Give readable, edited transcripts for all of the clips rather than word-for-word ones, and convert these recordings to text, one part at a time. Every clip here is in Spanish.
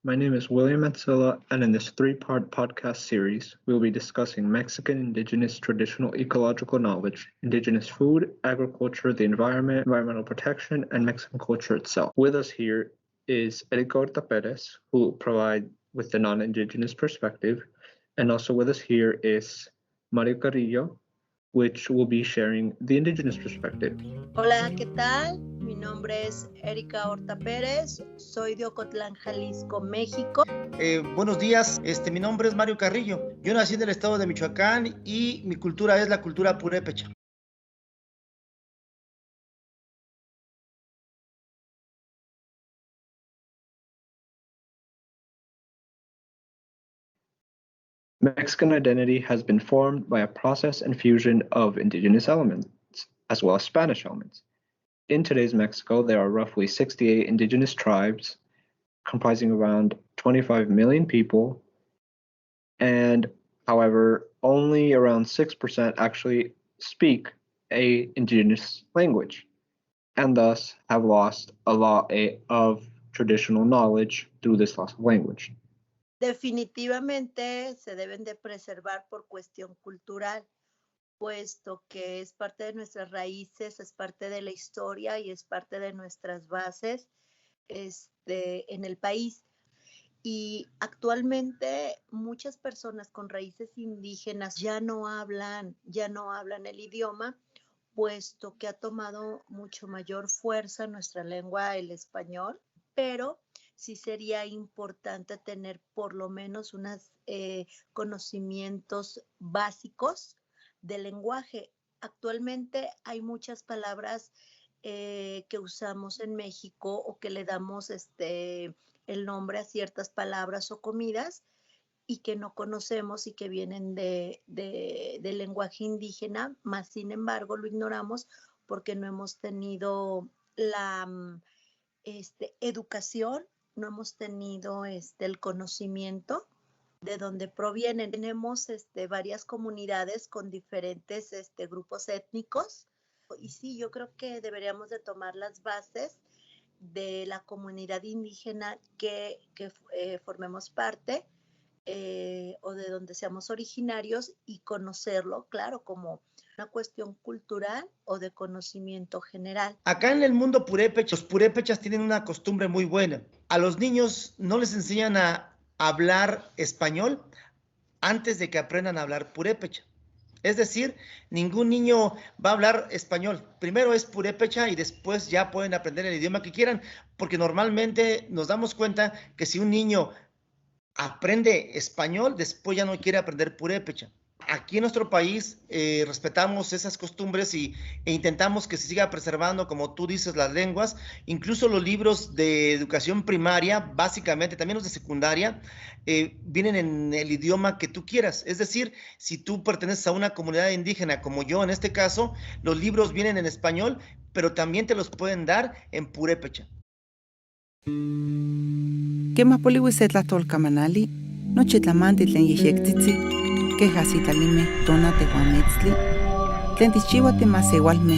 My name is William Matsilla, and in this three-part podcast series, we will be discussing Mexican indigenous traditional ecological knowledge, indigenous food, agriculture, the environment, environmental protection, and Mexican culture itself. With us here is Erika Horta Perez, who will provide with the non-indigenous perspective, and also with us here is Mario Carrillo, which will be sharing the indigenous perspective. Hola, ¿qué tal? Mi nombre es Erika Horta Pérez, soy de Ocotlán, Jalisco, México. Buenos días, mi nombre es Mario Carrillo. Yo nací en el estado de Michoacán y mi cultura es la cultura purépecha. Mexican identity has been formed by a process and fusion of indigenous elements, as well as Spanish elements. In today's Mexico, there are roughly 68 indigenous tribes, comprising around 25 million people, and however, only around 6% actually speak a indigenous language, and thus have lost a lot of traditional knowledge through this loss of language. Definitivamente se deben de preservar por cuestión cultural, puesto que es parte de nuestras raíces, es parte de la historia y es parte de nuestras bases en el país. Y actualmente muchas personas con raíces indígenas ya no hablan el idioma, puesto que ha tomado mucho mayor fuerza nuestra lengua, el español, pero sí sería importante tener por lo menos unos conocimientos básicos del lenguaje. Actualmente hay muchas palabras que usamos en México o que le damos el nombre a ciertas palabras o comidas y que no conocemos y que vienen del lenguaje indígena, más sin embargo lo ignoramos porque no hemos tenido la educación, no hemos tenido el conocimiento de dónde provienen. Tenemos varias comunidades con diferentes grupos étnicos y sí, yo creo que deberíamos de tomar las bases de la comunidad indígena que formemos parte o de donde seamos originarios y conocerlo, claro, como una cuestión cultural o de conocimiento general. Acá en el mundo purépecha, los purépechas tienen una costumbre muy buena. A los niños no les enseñan a hablar español antes de que aprendan a hablar purépecha. Es decir, ningún niño va a hablar español. Primero es purépecha y después ya pueden aprender el idioma que quieran, porque normalmente nos damos cuenta que si un niño aprende español, después ya no quiere aprender purépecha. Aquí en nuestro país respetamos esas costumbres e intentamos que se siga preservando, como tú dices, las lenguas. Incluso los libros de educación primaria, básicamente, también los de secundaria, vienen en el idioma que tú quieras. Es decir, si tú perteneces a una comunidad indígena, como yo en este caso, los libros vienen en español, pero también te los pueden dar en purépecha. Kema poliwisetla tolkamanali, nochi tlamanti tlen yejyektitzi, queja sitalime tona tehuametztli, tlen tichiwa temasewalme,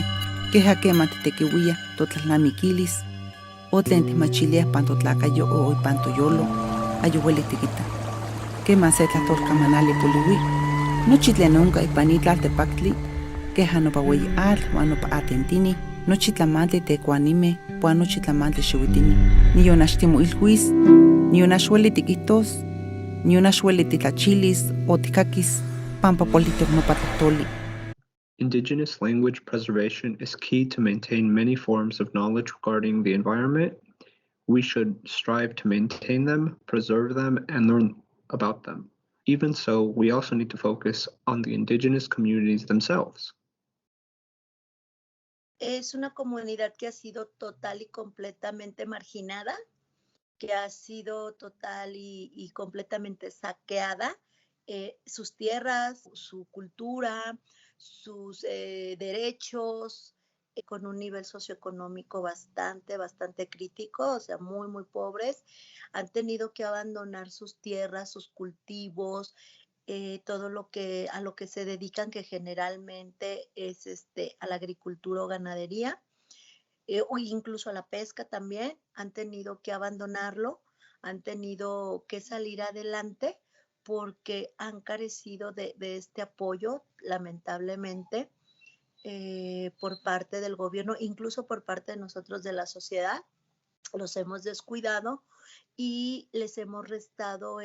queja kema titekiuia totlalnamikilis, o tlen timachilia pan totlakayo o pan toyolo, ayueli tikita. Kema se tlatolkamanali poliwi, nochi tlen onka ipan itlaltepaktli, queja nopa weyi atl uan nopa atentini, nochi tlamantli tekuanime, puan nochi tlamantli xiuitini, nion axtimoilhuis, nion axueli tikihtos, nion axueli titlachilis o tikakis, pampa politok nopa tlahtoli. Indigenous language preservation is key to maintain many forms of knowledge regarding the environment. We should strive to maintain them, preserve them, and learn about them. Even so, we also need to focus on the indigenous communities themselves. Es una comunidad que ha sido total y completamente marginada, que ha sido total y completamente saqueada, sus tierras, su cultura, sus derechos, con un nivel socioeconómico bastante crítico, o sea, muy pobres. Han tenido que abandonar sus tierras, sus cultivos, todo a lo que se dedican, que generalmente es a la agricultura o ganadería, o incluso a la pesca también, han tenido que abandonarlo, han tenido que salir adelante porque han carecido de este apoyo, lamentablemente, por parte del gobierno, incluso por parte de nosotros de la sociedad. Los hemos descuidado y les hemos restado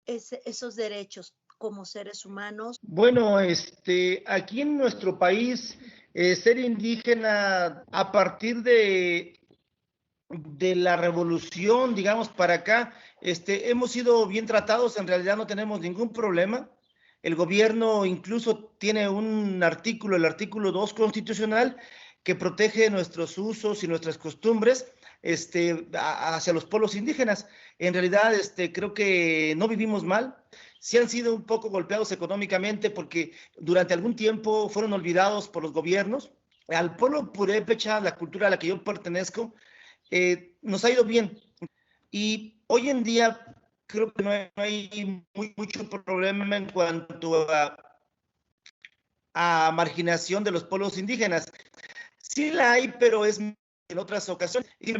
esos derechos como seres humanos. Bueno, aquí en nuestro país, ser indígena a partir de la revolución, digamos, para acá, hemos sido bien tratados, en realidad no tenemos ningún problema. El gobierno incluso tiene un artículo, el artículo 2 constitucional, que protege nuestros usos y nuestras costumbres hacia los pueblos indígenas. En realidad, creo que no vivimos mal. Sí han sido un poco golpeados económicamente porque durante algún tiempo fueron olvidados por los gobiernos. Al pueblo purépecha, la cultura a la que yo pertenezco, nos ha ido bien. Y hoy en día creo que no hay mucho problema en cuanto a marginación de los pueblos indígenas. Sí la hay, pero es en otras ocasiones. Y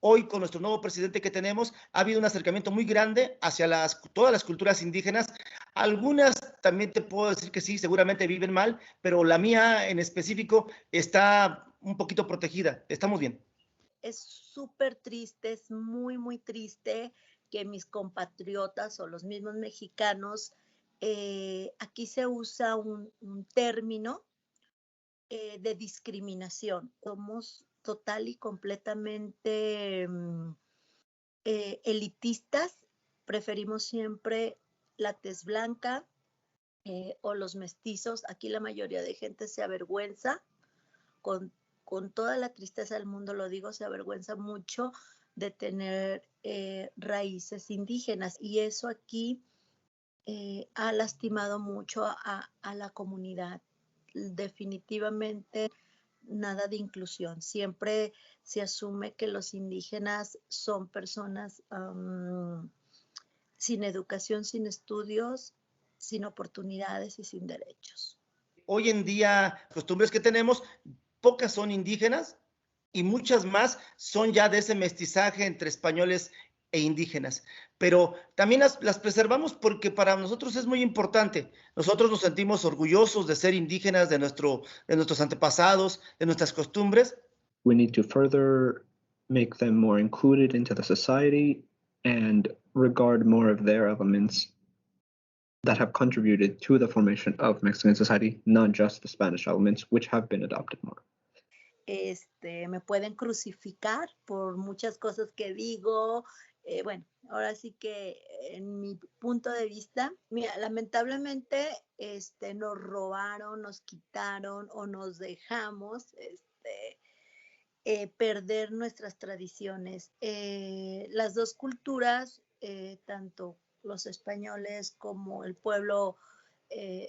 hoy, con nuestro nuevo presidente que tenemos, ha habido un acercamiento muy grande hacia todas las culturas indígenas. Algunas también te puedo decir que sí, seguramente viven mal, pero la mía en específico está un poquito protegida. Estamos bien. Es súper triste, es muy, muy triste que mis compatriotas o los mismos mexicanos, aquí se usa un término de discriminación. Somos total y completamente elitistas, preferimos siempre la tez blanca o los mestizos. Aquí la mayoría de gente se avergüenza, con toda la tristeza del mundo lo digo, se avergüenza mucho de tener raíces indígenas, y eso aquí ha lastimado mucho a la comunidad. Definitivamente nada de inclusión. Siempre se asume que los indígenas son personas sin educación, sin estudios, sin oportunidades y sin derechos. Hoy en día, costumbres que tenemos, pocas son indígenas y muchas más son ya de ese mestizaje entre españoles e indígenas. Pero también las preservamos porque para nosotros es muy importante. Nosotros nos sentimos orgullosos de ser indígenas, de nuestros antepasados, de nuestras costumbres. We need to further make them more included into the society and regard more of their elements that have contributed to the formation of Mexican society, not just the Spanish elements, which have been adopted more. Me pueden crucificar por muchas cosas que digo. Bueno, ahora sí que en mi punto de vista, mira, lamentablemente nos robaron, nos quitaron o nos dejamos perder nuestras tradiciones. Las dos culturas, tanto los españoles como el pueblo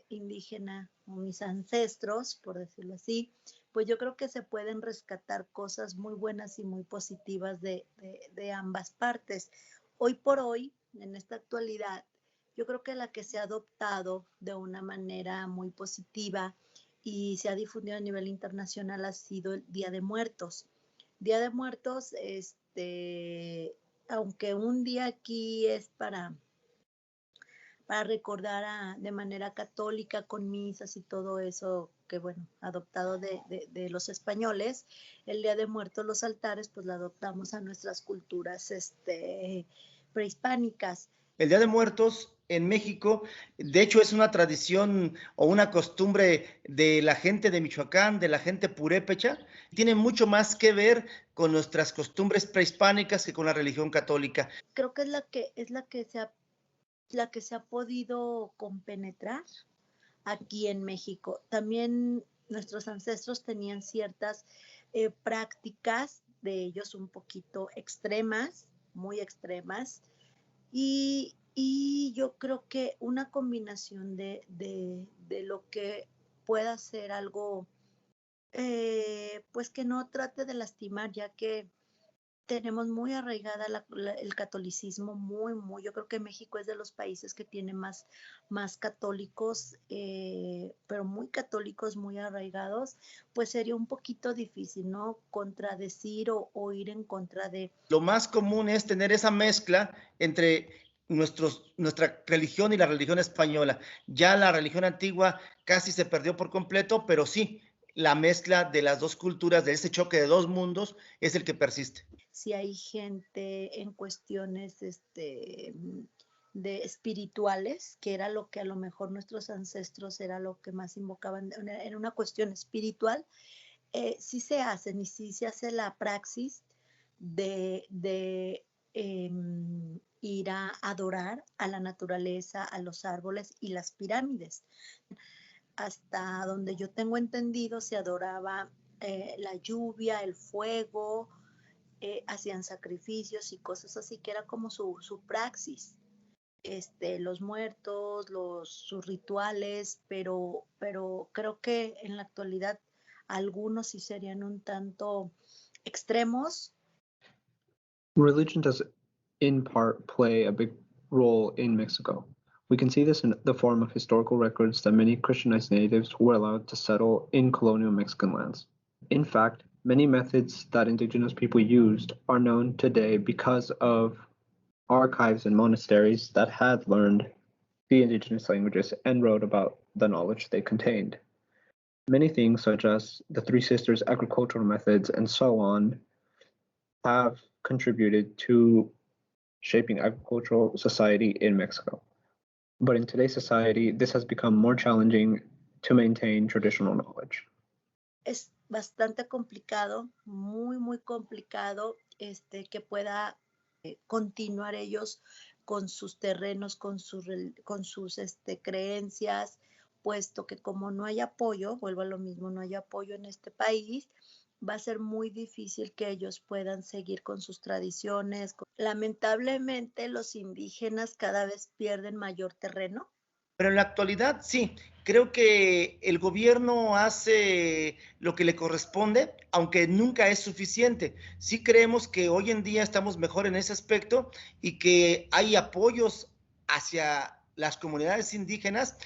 indígena o mis ancestros, por decirlo así, pues yo creo que se pueden rescatar cosas muy buenas y muy positivas de ambas partes. Hoy por hoy, en esta actualidad, yo creo que la que se ha adoptado de una manera muy positiva y se ha difundido a nivel internacional ha sido el Día de Muertos. Día de Muertos, aunque un día aquí es para recordar de manera católica con misas y todo eso que, bueno, adoptado de los españoles, el Día de Muertos, los altares, pues lo adoptamos a nuestras culturas prehispánicas. El Día de Muertos en México, de hecho, es una tradición o una costumbre de la gente de Michoacán, de la gente purépecha. Tiene mucho más que ver con nuestras costumbres prehispánicas que con la religión católica. Creo que es la que se ha podido compenetrar aquí en México. También nuestros ancestros tenían ciertas prácticas de ellos un poquito extremas, muy extremas, y yo creo que una combinación de lo que pueda ser algo, pues que no trate de lastimar, ya que tenemos muy arraigada el catolicismo, yo creo que México es de los países que tiene más católicos, pero muy católicos, muy arraigados, pues sería un poquito difícil, ¿no? Contradecir o ir en contra de... Lo más común es tener esa mezcla entre nuestra religión y la religión española. Ya la religión antigua casi se perdió por completo, pero sí, la mezcla de las dos culturas, de ese choque de dos mundos, es el que persiste. Si hay gente en cuestiones de espirituales, que era lo que a lo mejor nuestros ancestros era lo que más invocaban, en una cuestión espiritual, sí se hacen y sí se hace la praxis de ir a adorar a la naturaleza, a los árboles y las pirámides. Hasta donde yo tengo entendido, se adoraba la lluvia, el fuego, hacían sacrificios y cosas así, que era como su praxis. Los muertos, sus rituales, pero creo que en la actualidad algunos sí serían un tanto extremos. Religion does, in part, play a big role in Mexico. We can see this in the form of historical records that many Christianized natives were allowed to settle in colonial Mexican lands. In fact, many methods that indigenous people used are known today because of archives and monasteries that had learned the indigenous languages and wrote about the knowledge they contained. Many things, such as the Three Sisters agricultural methods and so on, have contributed to shaping agricultural society in Mexico. But in today's society, this has become more challenging to maintain traditional knowledge. Es bastante complicado, muy complicado, que pueda continuar ellos con sus terrenos, con sus creencias, puesto que como no hay apoyo, vuelvo a lo mismo, no hay apoyo en este país, va a ser muy difícil que ellos puedan seguir con sus tradiciones. Lamentablemente, los indígenas cada vez pierden mayor terreno. Pero en la actualidad, sí, creo que el gobierno hace lo que le corresponde, aunque nunca es suficiente. Sí creemos que hoy en día estamos mejor en ese aspecto y que hay apoyos hacia las comunidades indígenas,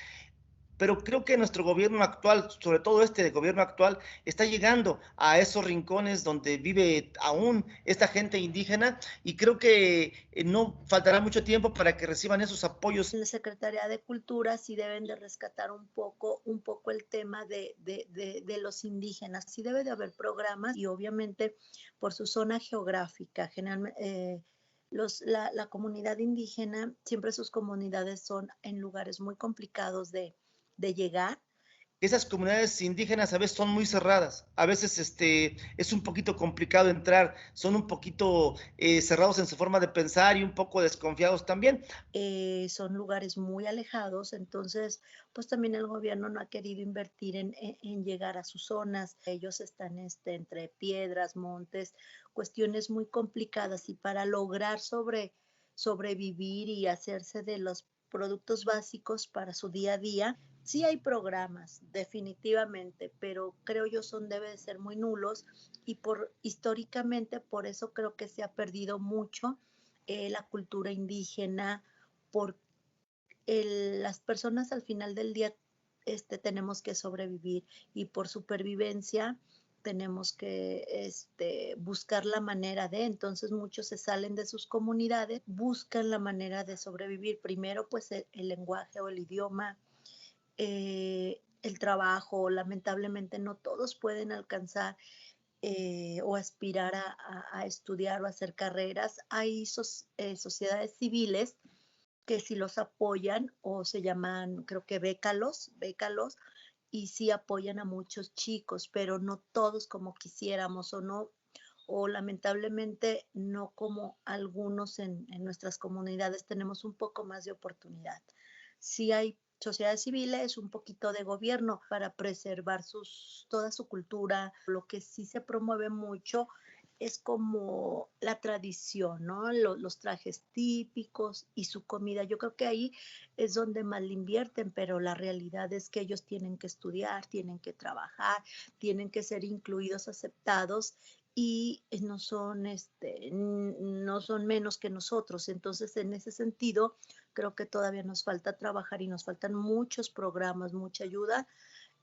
pero creo que nuestro gobierno actual, sobre todo este gobierno actual, está llegando a esos rincones donde vive aún esta gente indígena y creo que no faltará mucho tiempo para que reciban esos apoyos. En la Secretaría de Cultura sí deben de rescatar un poco el tema de los indígenas. Sí debe de haber programas y obviamente por su zona geográfica, generalmente la comunidad indígena, siempre sus comunidades son en lugares muy complicados de llegar. Esas comunidades indígenas a veces son muy cerradas, a veces es un poquito complicado entrar, son un poquito cerrados en su forma de pensar y un poco desconfiados también. Son lugares muy alejados, entonces pues también el gobierno no ha querido invertir en llegar a sus zonas. Ellos están entre piedras, montes, cuestiones muy complicadas y para lograr sobrevivir y hacerse de los productos básicos para su día a día. Sí hay programas, definitivamente, pero creo yo deben de ser muy nulos y históricamente por eso creo que se ha perdido mucho la cultura indígena, por las personas al final del día tenemos que sobrevivir y por supervivencia tenemos que buscar la manera entonces muchos se salen de sus comunidades, buscan la manera de sobrevivir, primero pues el lenguaje o el idioma, el trabajo. Lamentablemente no todos pueden alcanzar o aspirar a estudiar o a hacer carreras. Hay sociedades civiles que sí los apoyan o se llaman, creo que bécalos, y sí apoyan a muchos chicos, pero no todos como quisiéramos o lamentablemente no como algunos en nuestras comunidades tenemos un poco más de oportunidad. Sí hay sociedades civiles, un poquito de gobierno para preservar toda su cultura. Lo que sí se promueve mucho es como la tradición, ¿no? Los trajes típicos y su comida. Yo creo que ahí es donde más le invierten, pero la realidad es que ellos tienen que estudiar, tienen que trabajar, tienen que ser incluidos, aceptados y no son menos que nosotros. Entonces, en ese sentido, creo que todavía nos falta trabajar y nos faltan muchos programas, mucha ayuda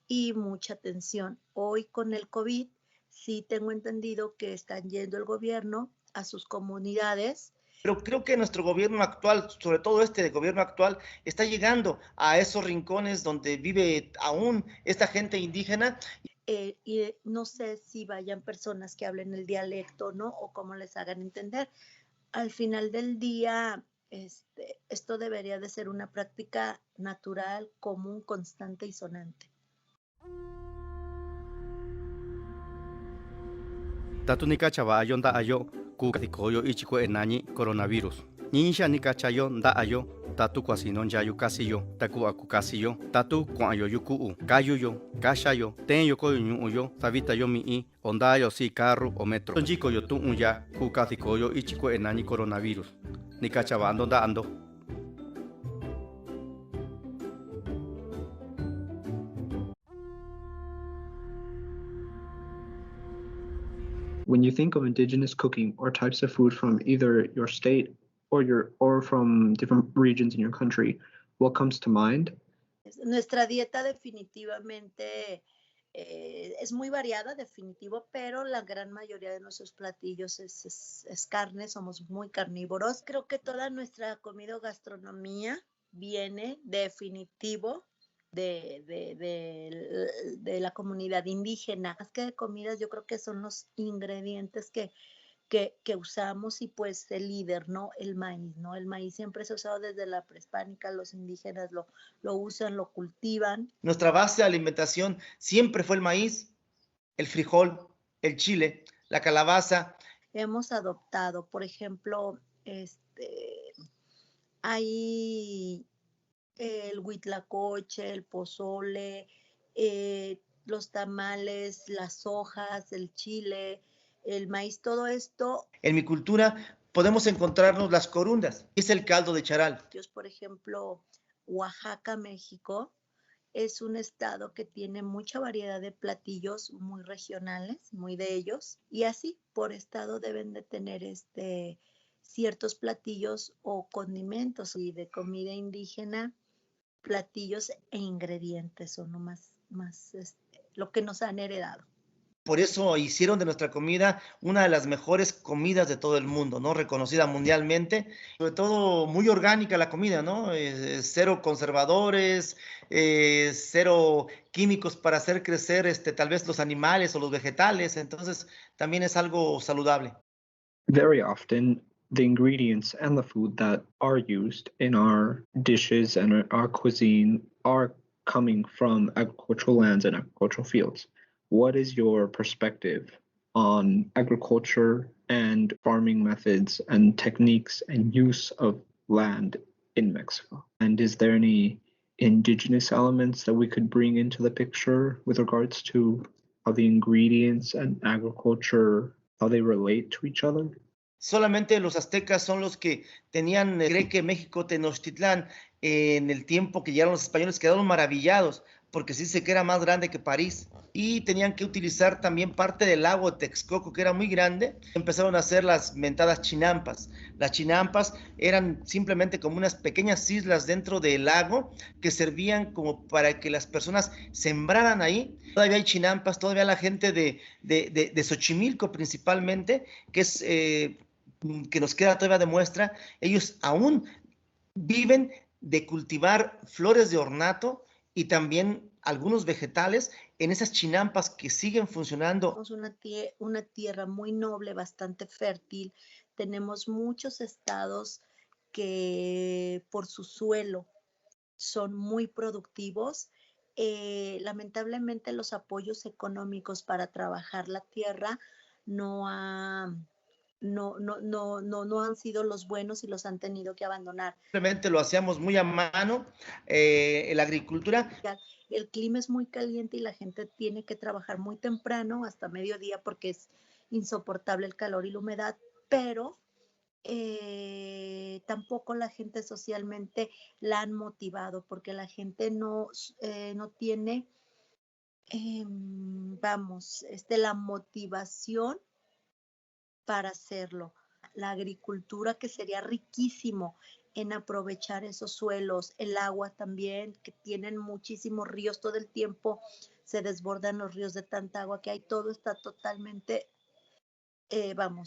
y mucha atención. Hoy con el COVID, sí tengo entendido que están yendo el gobierno a sus comunidades. Pero creo que nuestro gobierno actual, sobre todo este gobierno actual, está llegando a esos rincones donde vive aún esta gente indígena. Y no sé si vayan personas que hablen el dialecto, ¿no? O cómo les hagan entender. Al final del día, esto debería de ser una práctica natural, común, constante y sonante. Tatu ni kachaba ayo nda ayo kukatikoyo ichiko enani coronavirus. Ninisha ni kachayo nda ayo tatu kwasinon yayu kasiyo taku aku kasiyo tatu kwayo yuku kayuyo kashayo tenyo koyo nyuyo sabita yo mi onda yo si carro o metro. Tonjiko yo tu unya kukatikoyo ichiko enani coronavirus. Ni kachaba ando nda ando. When you think of indigenous cooking or types of food from either your state or from different regions in your country, what comes to mind? Nuestra dieta definitivamente es muy variada, definitivo, pero la gran mayoría de nuestros platillos es carne, somos muy carnívoros. Creo que toda nuestra comida o gastronomía viene definitivo de la comunidad indígena. Más que de comidas, yo creo que son los ingredientes que usamos y pues el líder, ¿no? El maíz, ¿no? El maíz siempre se ha usado desde la prehispánica, los indígenas lo usan, lo cultivan. Nuestra base de alimentación siempre fue el maíz, el frijol, el chile, la calabaza. Hemos adoptado, por ejemplo, hay el huitlacoche, el pozole, los tamales, las hojas, el chile, el maíz, todo esto. En mi cultura podemos encontrarnos las corundas, es el caldo de charal. Por ejemplo, Oaxaca, México, es un estado que tiene mucha variedad de platillos muy regionales, muy de ellos, y así por estado deben de tener ciertos platillos o condimentos y de comida indígena, platillos e ingredientes son lo más lo que nos han heredado. Por eso hicieron de nuestra comida una de las mejores comidas de todo el mundo, ¿no? Reconocida mundialmente, sobre todo muy orgánica la comida, ¿no? Cero conservadores, cero químicos para hacer crecer tal vez los animales o los vegetales, entonces también es algo saludable. Very often, the ingredients and the food that are used in our dishes and our cuisine are coming from agricultural lands and agricultural fields. What is your perspective on agriculture and farming methods and techniques and use of land in Mexico? And is there any indigenous elements that we could bring into the picture with regards to how the ingredients and agriculture, how they relate to each other? Solamente los aztecas son los que tenían, cree que México, Tenochtitlán, en el tiempo que llegaron los españoles, quedaron maravillados, porque se dice que era más grande que París, y tenían que utilizar también parte del lago de Texcoco, que era muy grande. Empezaron a hacer las mentadas chinampas. Las chinampas eran simplemente como unas pequeñas islas dentro del lago que servían como para que las personas sembraran ahí. Todavía hay chinampas, todavía la gente de Xochimilco principalmente, que es que nos queda todavía de muestra, ellos aún viven de cultivar flores de ornato y también algunos vegetales en esas chinampas que siguen funcionando. Tenemos una tierra muy noble, bastante fértil. Tenemos muchos estados que por su suelo son muy productivos. Lamentablemente los apoyos económicos para trabajar la tierra no han sido los buenos y los han tenido que abandonar. Simplemente lo hacíamos muy a mano, la agricultura. El clima es muy caliente y la gente tiene que trabajar muy temprano hasta mediodía porque es insoportable el calor y la humedad, pero tampoco la gente socialmente la han motivado porque la gente no tiene, la motivación para hacerlo. La agricultura, que sería riquísimo en aprovechar esos suelos, el agua también, que tienen muchísimos ríos todo el tiempo, se desbordan los ríos de tanta agua que hay, todo está totalmente,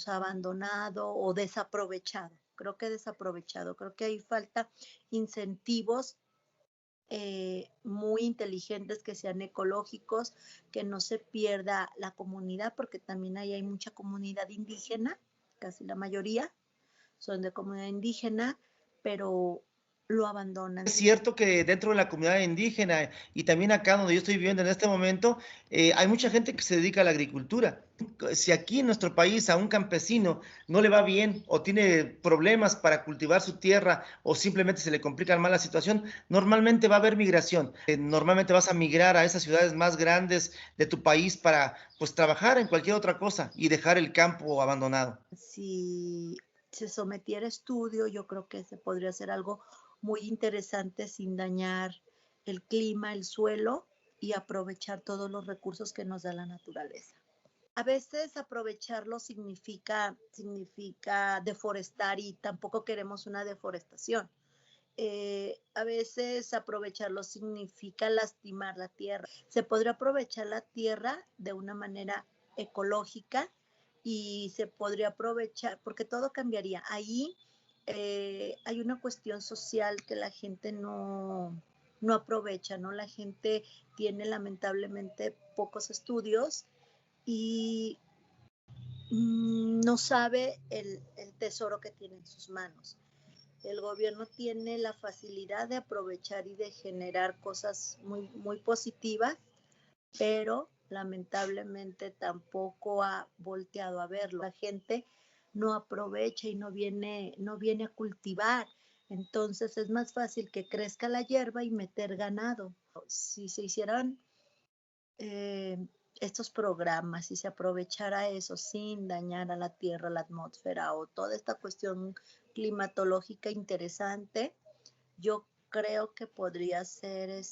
abandonado o desaprovechado. Creo que ahí falta incentivos muy inteligentes, que sean ecológicos, que no se pierda la comunidad, porque también ahí hay mucha comunidad indígena, casi la mayoría son de comunidad indígena, pero lo abandonan. Es cierto que dentro de la comunidad indígena y también acá donde yo estoy viviendo en este momento, hay mucha gente que se dedica a la agricultura. Si aquí en nuestro país a un campesino no le va bien o tiene problemas para cultivar su tierra o simplemente se le complica más la situación, normalmente va a haber migración. Normalmente vas a migrar a esas ciudades más grandes de tu país para pues trabajar en cualquier otra cosa y dejar el campo abandonado. Si se sometiera a estudio, yo creo que se podría hacer algo muy interesante sin dañar el clima, el suelo, y aprovechar todos los recursos que nos da la naturaleza. A veces aprovecharlo significa deforestar, y tampoco queremos una deforestación. A veces aprovecharlo significa lastimar la tierra. Se podría aprovechar la tierra de una manera ecológica y se podría aprovechar, porque todo cambiaría. Ahí hay una cuestión social que la gente no aprovecha, ¿no? La gente tiene lamentablemente pocos estudios y no sabe el tesoro que tiene en sus manos. El gobierno tiene la facilidad de aprovechar y de generar cosas muy, muy positivas, pero lamentablemente tampoco ha volteado a verlo. La gente no aprovecha y no viene a cultivar. Entonces es más fácil que crezca la hierba y meter ganado. Si se hicieran estos programas, si se aprovechara eso sin dañar a la tierra, la atmósfera o toda esta cuestión climatológica interesante, yo creo que podría ser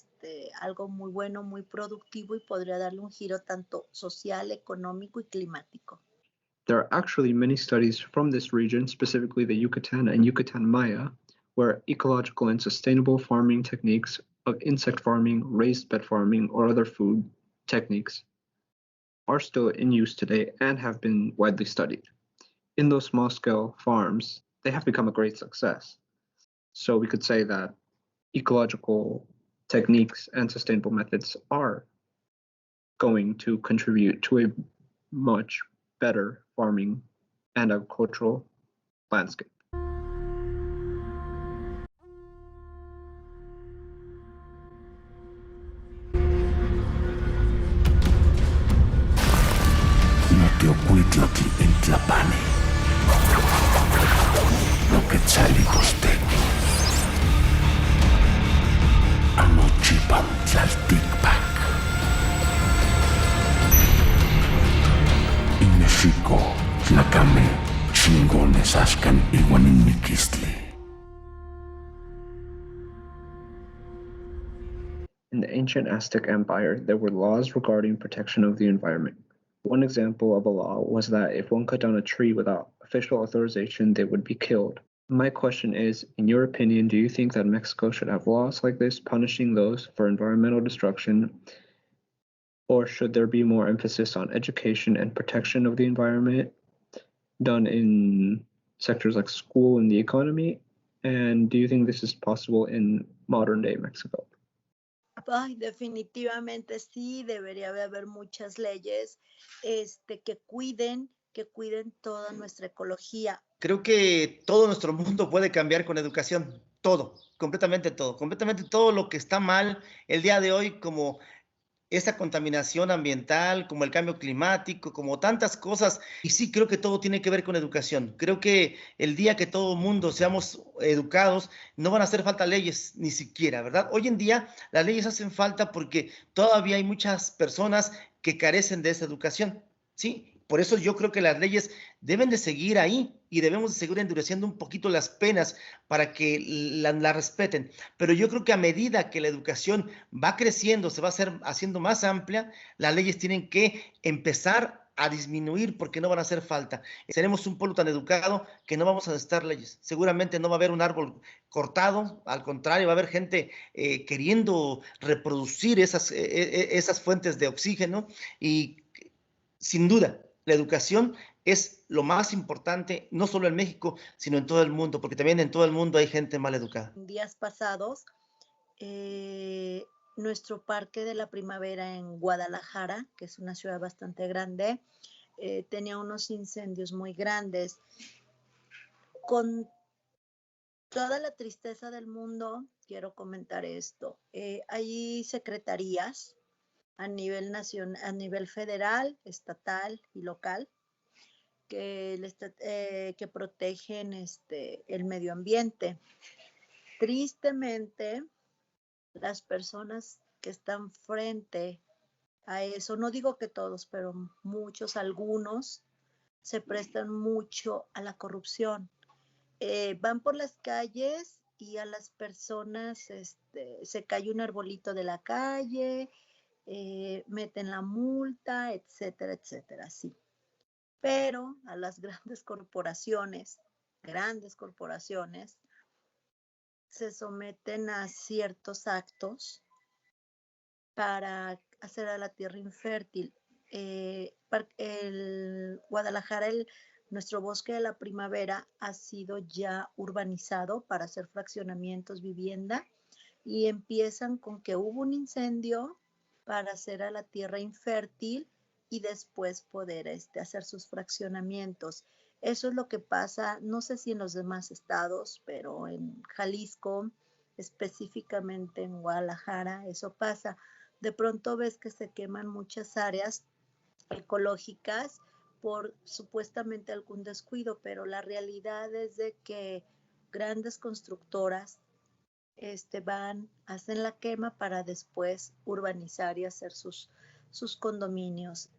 algo muy bueno, muy productivo, y podría darle un giro tanto social, económico y climático. There are actually many studies from this region, specifically the Yucatan and Yucatan Maya, where ecological and sustainable farming techniques of insect farming, raised bed farming, or other food techniques are still in use today and have been widely studied. In those small-scale farms, they have become a great success. So we could say that ecological techniques and sustainable methods are going to contribute to a much better farming and agricultural landscape. Noteocuitlotl in Tlapani, Noquetzalipostecli, Anochipan Tlalticpac. In Mexico, Tlacame, Chingones Axcan Iguaninmiquistli. In the ancient Aztec Empire, there were laws regarding protection of the environment. One example of a law was that if one cut down a tree without official authorization, they would be killed. My question is, in your opinion, do you think that Mexico should have laws like this punishing those for environmental destruction, or should there be more emphasis on education and protection of the environment done in sectors like school and the economy? And do you think this is possible in modern day Mexico? Ay, definitivamente sí, debería de haber muchas leyes que cuiden toda nuestra ecología. Creo que todo nuestro mundo puede cambiar con educación, todo, completamente todo lo que está mal el día de hoy, como esa contaminación ambiental, como el cambio climático, como tantas cosas. Y sí, creo que todo tiene que ver con educación. Creo que el día que todo el mundo seamos educados, no van a hacer falta leyes ni siquiera, ¿verdad? Hoy en día las leyes hacen falta porque todavía hay muchas personas que carecen de esa educación, ¿sí? Por eso yo creo que las leyes deben de seguir ahí y debemos de seguir endureciendo un poquito las penas para que la respeten. Pero yo creo que a medida que la educación va creciendo, se va haciendo más amplia, las leyes tienen que empezar a disminuir porque no van a hacer falta. Seremos un pueblo tan educado que no vamos a necesitar leyes. Seguramente no va a haber un árbol cortado, al contrario, va a haber gente queriendo reproducir esas fuentes de oxígeno y sin duda la educación es lo más importante, no solo en México, sino en todo el mundo, porque también en todo el mundo hay gente mal educada. Días pasados, nuestro Parque de la Primavera en Guadalajara, que es una ciudad bastante grande, tenía unos incendios muy grandes. Con toda la tristeza del mundo, quiero comentar esto. Hay secretarías a nivel nacional, a nivel federal, estatal y local que protegen el medio ambiente. Tristemente, las personas que están frente a eso, no digo que todos, pero muchos, algunos, se prestan mucho a la corrupción. Van por las calles y a las personas se cae un arbolito de la calle, meten la multa, etcétera, etcétera, sí. Pero a las grandes corporaciones, se someten a ciertos actos para hacer a la tierra infértil. Guadalajara, nuestro bosque de la primavera ha sido ya urbanizado para hacer fraccionamientos, vivienda, y empiezan con que hubo un incendio para hacer a la tierra infértil y después poder hacer sus fraccionamientos. Eso es lo que pasa, no sé si en los demás estados, pero en Jalisco, específicamente en Guadalajara, eso pasa. De pronto ves que se queman muchas áreas ecológicas por supuestamente algún descuido, pero la realidad es de que grandes constructoras hacen la quema para después urbanizar y hacer sus condominios.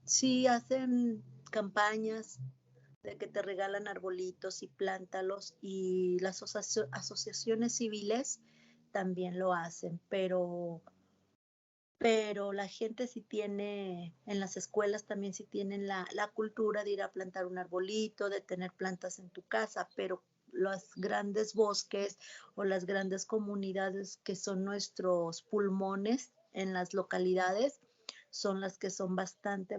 Sí hacen campañas de que te regalan arbolitos y plántalos, y las asociaciones civiles también lo hacen, pero la gente sí tiene, en las escuelas también sí tienen la cultura de ir a plantar un arbolito, de tener plantas en tu casa, pero los grandes bosques o las grandes comunidades que son nuestros pulmones en las localidades son las que son bastante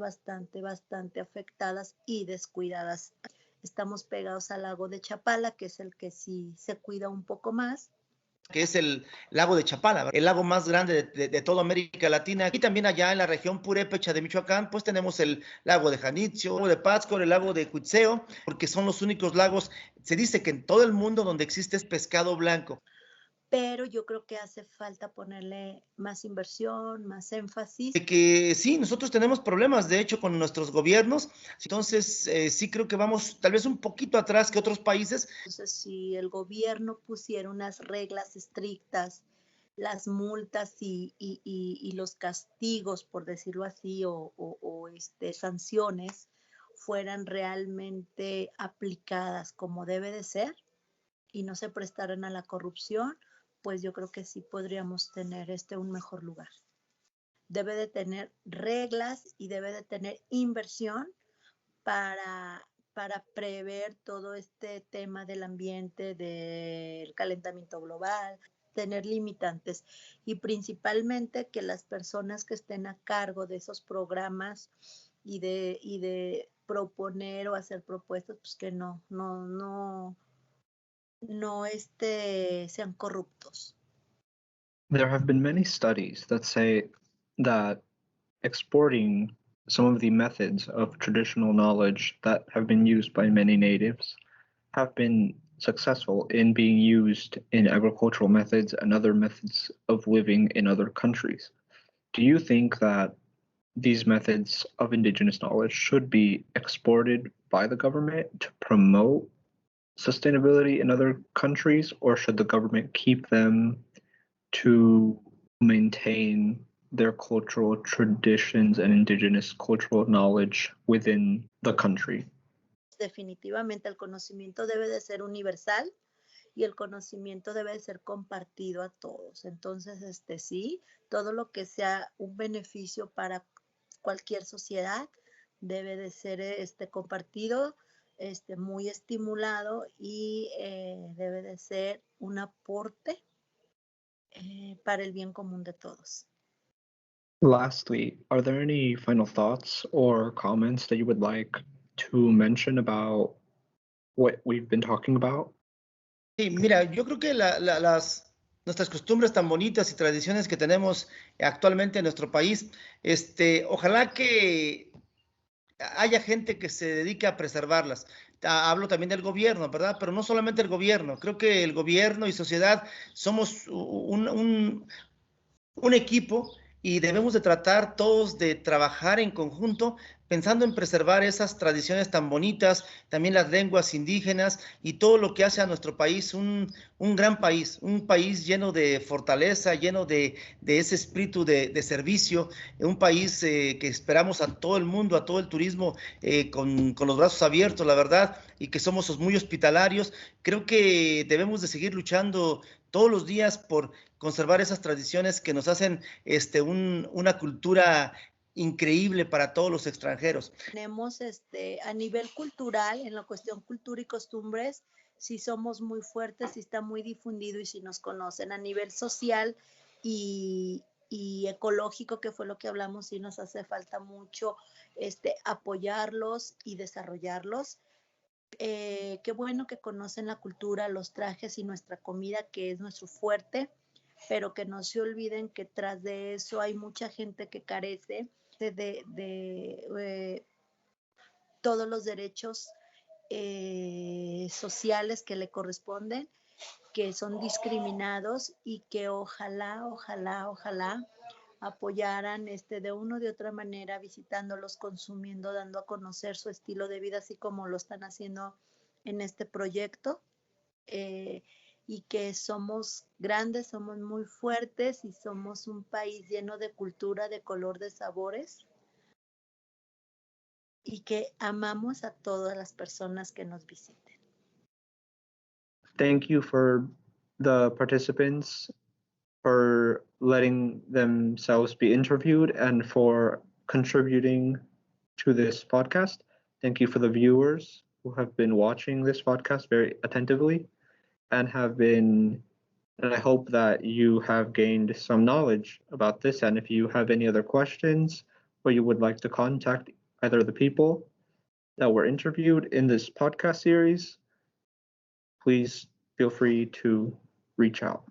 afectadas y descuidadas. Estamos pegados al lago de Chapala, que es el que sí se cuida un poco más, que es el lago de Chapala, el lago más grande de toda América Latina. Y también allá en la región purépecha de Michoacán, pues tenemos el lago de Janitzio, el lago de Pátzcuaro, el lago de Cuitzeo, porque son los únicos lagos, se dice que en todo el mundo donde existe es pescado blanco. Pero yo creo que hace falta ponerle más inversión, más énfasis. De que sí, nosotros tenemos problemas, de hecho, con nuestros gobiernos, entonces sí creo que vamos tal vez un poquito atrás que otros países. Entonces, si el gobierno pusiera unas reglas estrictas, las multas y los castigos, por decirlo así, o sanciones, fueran realmente aplicadas como debe de ser y no se prestaran a la corrupción, pues yo creo que sí podríamos tener un mejor lugar. Debe de tener reglas y debe de tener inversión para prever todo este tema del ambiente, del calentamiento global, tener limitantes, y principalmente que las personas que estén a cargo de esos programas y de proponer o hacer propuestas, pues que no sean corruptos. There have been many studies that say that exporting some of the methods of traditional knowledge that have been used by many natives have been successful in being used in agricultural methods and other methods of living in other countries. Do you think that these methods of indigenous knowledge should be exported by the government to promote sustainability in other countries, or should the government keep them to maintain their cultural traditions and indigenous cultural knowledge within the country? Definitivamente el conocimiento debe de ser universal y el conocimiento debe de ser compartido a todos. Entonces, sí, todo lo que sea un beneficio para cualquier sociedad, debe de ser compartido, muy estimulado y debe de ser un aporte para el bien común de todos. Lastly, are there any final thoughts or comments that you would like to mention about what we've been talking about? Sí, mira, yo creo que nuestras costumbres tan bonitas y tradiciones que tenemos actualmente en nuestro país, ojalá que haya gente que se dedique a preservarlas. Hablo también del gobierno, ¿verdad? Pero no solamente el gobierno, creo que el gobierno y sociedad somos un equipo y debemos de tratar todos de trabajar en conjunto pensando en preservar esas tradiciones tan bonitas, también las lenguas indígenas y todo lo que hace a nuestro país un gran país, un país lleno de fortaleza, lleno de ese espíritu de servicio, un país que esperamos a todo el mundo, a todo el turismo con los brazos abiertos, la verdad, y que somos muy hospitalarios. Creo que debemos de seguir luchando todos los días por conservar esas tradiciones que nos hacen una cultura increíble para todos los extranjeros. Tenemos a nivel cultural, en la cuestión cultura y costumbres, sí somos muy fuertes, sí está muy difundido y sí nos conocen. A nivel social y ecológico, que fue lo que hablamos, sí nos hace falta mucho apoyarlos y desarrollarlos. Qué bueno que conocen la cultura, los trajes y nuestra comida, que es nuestro fuerte, pero que no se olviden que tras de eso hay mucha gente que carece de todos los derechos sociales que le corresponden, que son discriminados y que ojalá apoyaran de una o de otra manera, visitándolos, consumiendo, dando a conocer su estilo de vida, así como lo están haciendo en este proyecto. Y que somos grandes, somos muy fuertes y somos un país lleno de cultura, de color, de sabores, y que amamos a todas las personas que nos visiten. Thank you for the participants for letting themselves be interviewed and for contributing to this podcast. Thank you for the viewers who have been watching this podcast very attentively and I hope that you have gained some knowledge about this. And if you have any other questions or you would like to contact either of the people that were interviewed in this podcast series, please feel free to reach out.